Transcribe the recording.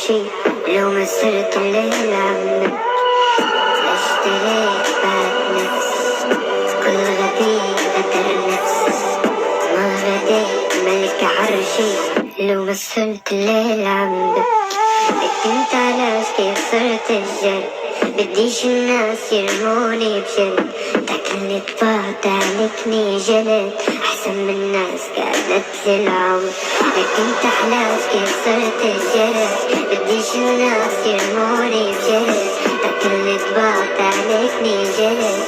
عرشي لو ما صرت الليل عمك. اشتريت بعد نفس كل غبي غدر نفس. ما غديت ملك عرشي لو ما صرت الليل عمك. كنت علاش كيف صرت الجد بديش الناس يرموني بجد. تاكلني طبعت عليكني جلد أحسن من الناس كانت للعمر. كنت علاش كيف صرت الجد بديش الناس يرموني بجد. تاكلني طبعت عليكني جلد